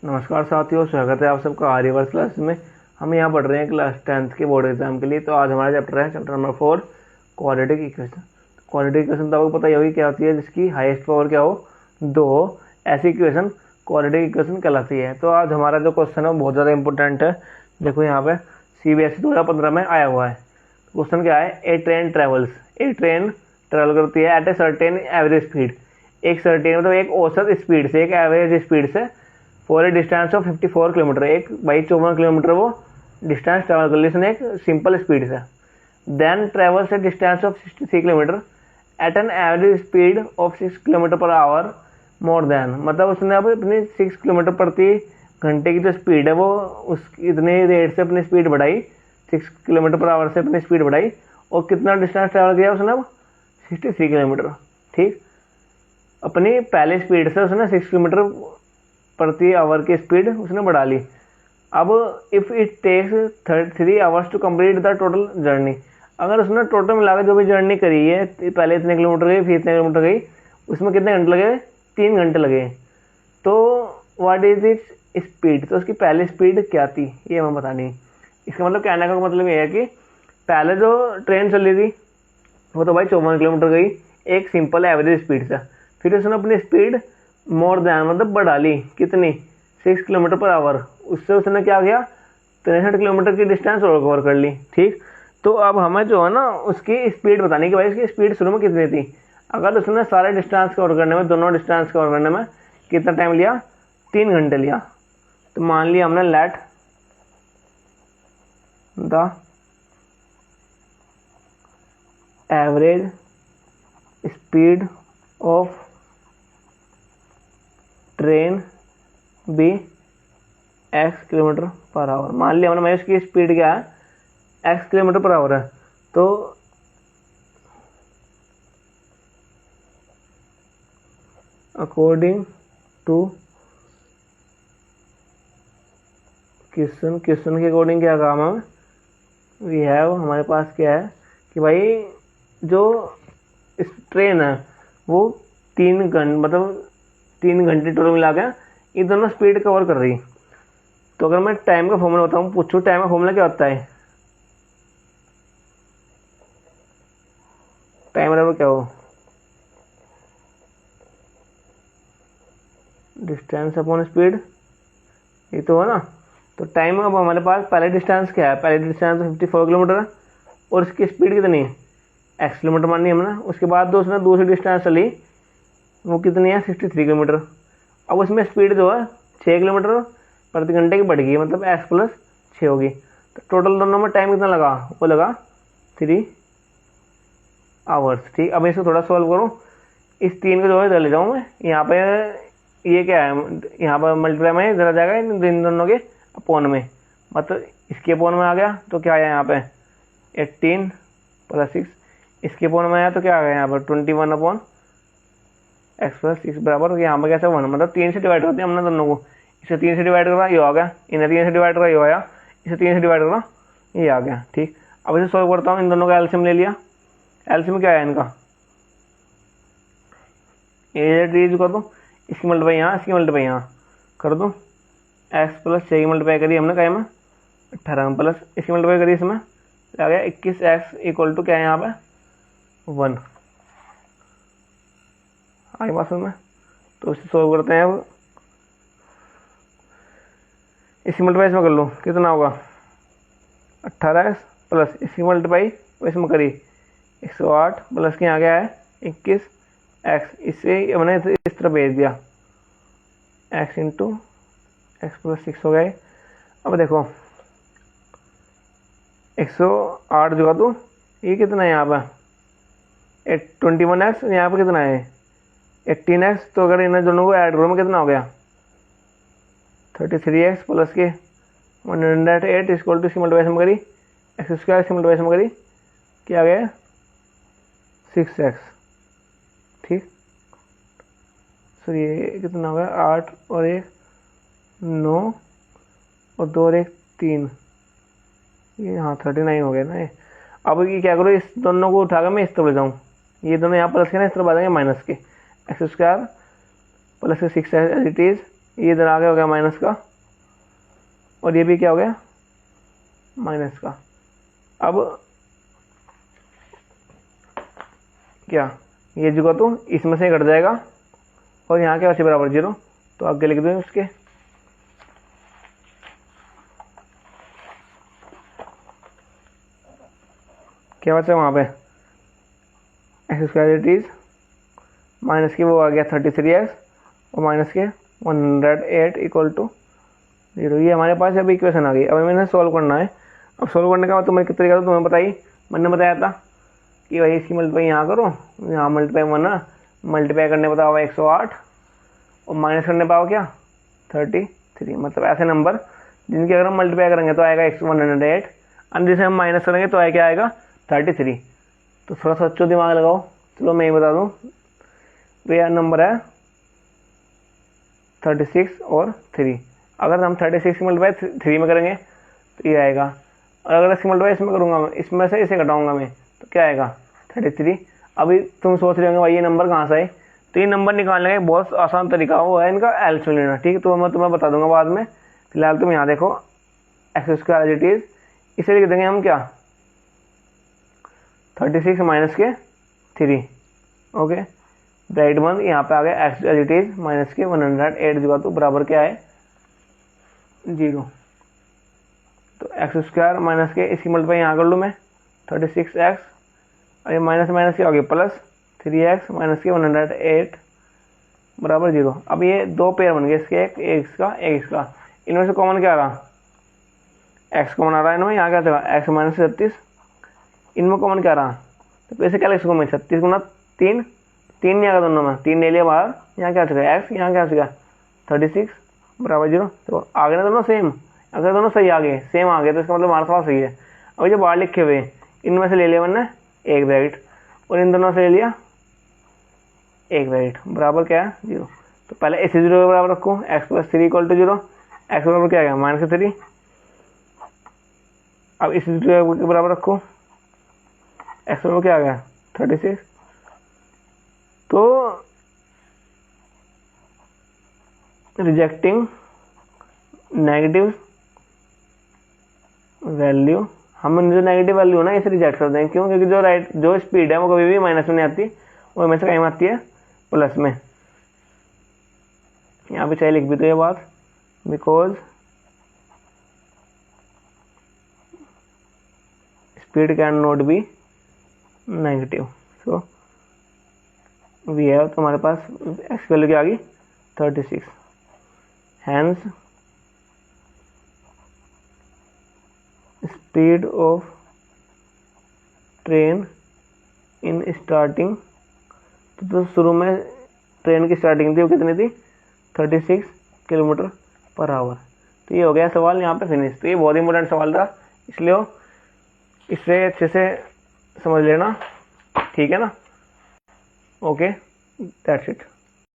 नमस्कार साथियों, स्वागत है आप सबका आर्यवर्स क्लास में। हम यहाँ पढ़ रहे हैं क्लास 10th के बोर्ड एग्जाम के लिए। तो आज हमारा चैप्टर है chapter number 4, quadratic equation. Quadratic equation तो आपको पता ही होगी क्या होती है, जिसकी हाईएस्ट पावर क्या हो 2, ऐसी इक्वेशन क्वाड्रेटिक इक्वेशन कहलाती है। तो आज हमारा जो क्वेश्चन है वो बहुत ज़्यादा इंपॉर्टेंट है। देखो यहाँ पे CBSE 2015 में आया हुआ है। क्वेश्चन क्या है, ए ट्रेन ट्रेवल करती है at a certain average speed. एक सर्टेन मतलब एक औसत स्पीड से, एक एवरेज स्पीड से for a distance of 54 kilometre, एक बाई 54 किलोमीटर वो डिस्टेंस ट्रैवल कर ली उसने एक सिंपल स्पीड से। Then travels a distance of 63 kilometre at an average speed of 6 kilometre per hour more than, मतलब उसने अब अपनी 6 किलोमीटर प्रति घंटे की जो स्पीड है वो उस इतने रेट से अपनी स्पीड बढ़ाई, 6 किलोमीटर पर आवर से अपनी स्पीड बढ़ाई। और कितना डिस्टेंस ट्रैवल किया उसने अब 63 किलोमीटर। ठीक, अपनी पहले स्पीड से उसने 6 किलोमीटर प्रति आवर की स्पीड उसने बढ़ा ली। अब if it takes 3 hours to complete the total journey, अगर उसने टोटल मिलाकर जो भी जर्नी करी है, पहले इतने किलोमीटर गई फिर इतने किलोमीटर गई, उसमें कितने घंटे लगे, 3 घंटे लगे। तो व्हाट इज इट्स स्पीड, तो उसकी पहले स्पीड क्या थी ये हमें बतानी। इसका मतलब कहने का मतलब ये है कि पहले जो ट्रेन चली थी वो तो भाई 54 किलोमीटर गई एक सिंपल एवरेज स्पीड से। फिर उसने अपनी स्पीड मोर देन मतलब बढ़ा ली, कितनी, 6 किलोमीटर पर आवर। उससे उसने क्या किया, 63 किलोमीटर की डिस्टेंस और कवर कर ली। ठीक, तो अब हमें जो है ना उसकी स्पीड बतानी कि भाई इसकी स्पीड शुरू में कितनी थी। अगर उसने सारे डिस्टेंस कवर करने में, दोनों डिस्टेंस कवर करने में कितना टाइम लिया, 3 घंटे लिया। तो मान लिया हमने let the average speed of train be x kilometre per hour. मान लिया हमने इसकी स्पीड क्या है, x किलोमीटर पर आवर है। तो अकॉर्डिंग टू क्वेश्चन के अकॉर्डिंग क्या काम है, वी हैव, हमारे पास क्या है कि भाई जो इस ट्रेन है वो 3 घंटे मतलब 3 घंटे टोटल मिला के ये दोनों स्पीड कवर कर रही। तो अगर मैं टाइम का फॉर्मूला बताऊँ, पूछूँ टाइम का फॉर्मूला क्या होता है, टाइम बराबर क्या हो, डिस्टेंस अपॉन स्पीड, ये तो है ना। तो टाइम अब हमारे पास पहले डिस्टेंस क्या है, पहले डिस्टेंस 54 किलोमीटर है और इसकी स्पीड कितनी है, x किलोमीटर मानी हमने। उसके बाद उसने दूसरी डिस्टेंस चली वो कितनी है, 63 किलोमीटर। अब उसमें स्पीड जो है 6 किलोमीटर प्रति घंटे की बढ़ गई, मतलब x प्लस 6 होगी। तो टोटल दोनों में टाइम कितना लगा, वो लगा 3 आवर्स। ठीक, अब इसको थोड़ा सॉल्व करूँ, इस 3 को जो है इधर ले जाऊँ मैं, यहाँ पे ये क्या है, यहाँ पर मल्टीप्लाई में इधर आ जाएगा इन दोनों के अपोन में, मतलब इसके अपोन में आ गया तो क्या आया यहाँ पे 18 प्लस 6, इसके अपोन में आया तो क्या आ गया यहाँ पर 21 अपॉन x प्लस 6 बराबर, यहाँ पर कैसे 1, मतलब 3 से डिवाइड करते हैं हमने दोनों को। इसे 3 से डिवाइड करा ये आ गया, इन्हें 3 से डिवाइड करा ये आया, इसे 3 से डिवाइड करा ये आ गया। ठीक, अब इसे सॉल्व करता हूँ, इन दोनों का एलसीएम ले लिया। एलसीएम क्या है इनका, ये रीज कर दूँ, इसकी मल्टीप्लाई यहाँ, इसकी मल्टीप्लाई यहाँ कर दूँ, x प्लस 6 की मल्टीप्लाई करी हमने क्या में 18 प्लस इसकी मल्टीप्लाई करी इसमें आ गया 21x इक्वल टू क्या है यहाँ पे 1 आगे पास में। तो इसे सॉल्व करते हैं। अब इसकी मल्टीप्लाई इसमें कर लो, कितना होगा 18x प्लस इसकी मल्टीप्लाई इसमें करी 108 प्लस के यहाँ गया है 21x, इससे हमने इस तरह भेज दिया x इंटू x प्लस 6 हो गए। अब देखो 108 जो तो ये कितना है यहाँ पर 21x, यहाँ पर कितना है 18x। तो अगर इन दोनों को ऐड करो में कितना हो गया 33x प्लस के 108 इक्वल टू इसकी मल्टीप्लिकेशन में करी x स्क्वायर, इसकी मल्टीप्लिकेशन में करी क्या आ गया 6x। ठीक, सर ये कितना हो गया 8 और 1 9 और 2 और 1 3, ये हाँ 39 हो गया ना ये। अब ये क्या करो, इस दोनों को उठाकर मैं इस तरफ ले जाऊँ, ये दोनों यहाँ प्लस के ना इस तरफ आ जाएंगे माइनस के, एक्स स्क्वायर प्लस के 6 एज इट इज़ ये इधर आगे हो गया माइनस का, और ये भी क्या हो गया माइनस का। अब क्या ये जो तो इसमें से घट जाएगा, और यहाँ क्या बचे बराबर 0, तो आगे लिख दूँ इसके। क्या बचा वहाँ पे x square it is minus के वो आ गया 33x और माइनस के 108 इक्वल टू 0। ये हमारे पास अभी इक्वेशन आ गई। अब हमें सॉल्व करना है। अब सॉल्व करने का बाद तुम्हें किस तरीका तुम्हें बताइए, मैंने बताया था कि भाई इसकी मल्टीप्लाई यहाँ करो, यहाँ मल्टीप्लाई 1 मल्टीप्लाई करने बताओ 108 और माइनस करने पाओ क्या 33। मतलब ऐसे नंबर जिनके अगर हम मल्टीप्लाई करेंगे तो आएगा 108 और जिसे हम माइनस करेंगे तो क्या आएगा 33। तो थोड़ा सोचो, दिमाग लगाओ। चलो मैं ही बता दूँ, भैया नंबर है 36 और 3। अगर हम 36 की मल्टीप्लाई 3 में करेंगे तो ये आएगा, और अगर इसकी मल्टीप्लाई इसमें करूँगा मैं, इसमें से इसे घटाऊंगा मैं, तो क्या आएगा 33। अभी तुम सोच रहे होंगे भाई ये नंबर कहाँ से आए, तो ये नंबर निकालने का एक बहुत आसान तरीका वो है इनका एलसीएम लेना। ठीक है, तो मैं तुम्हें बता दूंगा बाद में। फिलहाल तुम यहाँ देखो x square as it is, इसे लिख देंगे हम क्या 36 माइनस के 3। ओके, ब्रैकेट बंद, यहाँ पे आ गया x as it is minus के 108 जो तो बराबर क्या है 0। तो एक्स स्क्वायर माइनस के इसकी मल्टीप्लाई यहाँ कर लूँ मैं 36x, और ये माइनस माइनस क्या हो गया प्लस 3x माइनस के 108 बराबर 0। अब ये दो पेयर बन गए इसके, एक इसका एक इसका। इनमें से कॉमन क्या आ रहा, x कॉमन आ रहा है इनमें, यहाँ क्या चला x माइनस 36, इनमें कॉमन क्या रहा, तो ऐसे क्या लिख सकूँ मैं 36 गुना 3, 3 नहीं आएगा दोनों में, 3 ले लिया बाहर, यहाँ क्या चला x, यहाँ क्या चला 36 बराबर 0। तो आगे ना दोनों सेम, अगर दोनों सही आ गए सेम आ गए तो इसका मतलब हमारे पास सही है। अब जो बाहर लिखे हुए इनमें से ले लिया मैंने एक ब्रैकेट, और इन दोनों से ले लिया एक ब्रैकेट, बराबर क्या है 0। तो पहले इसी 0 के बराबर रखूँ, x plus 3 equal to 0, x बराबर क्या आ गया माइनस 3। अब इसी 0 के बराबर रखो, x बराबर क्या आ गया 36। तो रिजेक्टिंग नेगेटिव वैल्यू, हम जो नेगेटिव वैल्यू है ना इसे रिजेक्ट कर देंगे। क्यों? क्योंकि जो स्पीड है वो कभी भी माइनस में नहीं आती, वो हमेशा कहीं आती है प्लस में। यहाँ पे चाहे लिख भी तो ये बात, because speed can not be negative. So we have, तो हमारे पास एक्स वैल्यू क्या आ गई 36। Hence speed of train in starting, तो शुरू में ट्रेन की स्टार्टिंग थी वो कितनी थी 36 किलोमीटर पर आवर। तो ये हो गया सवाल यहाँ पे फिनिश। तो ये बहुत इंपॉर्टेंट सवाल था, इसलिए इसे अच्छे से समझ लेना, ठीक है ना। Okay, that's it.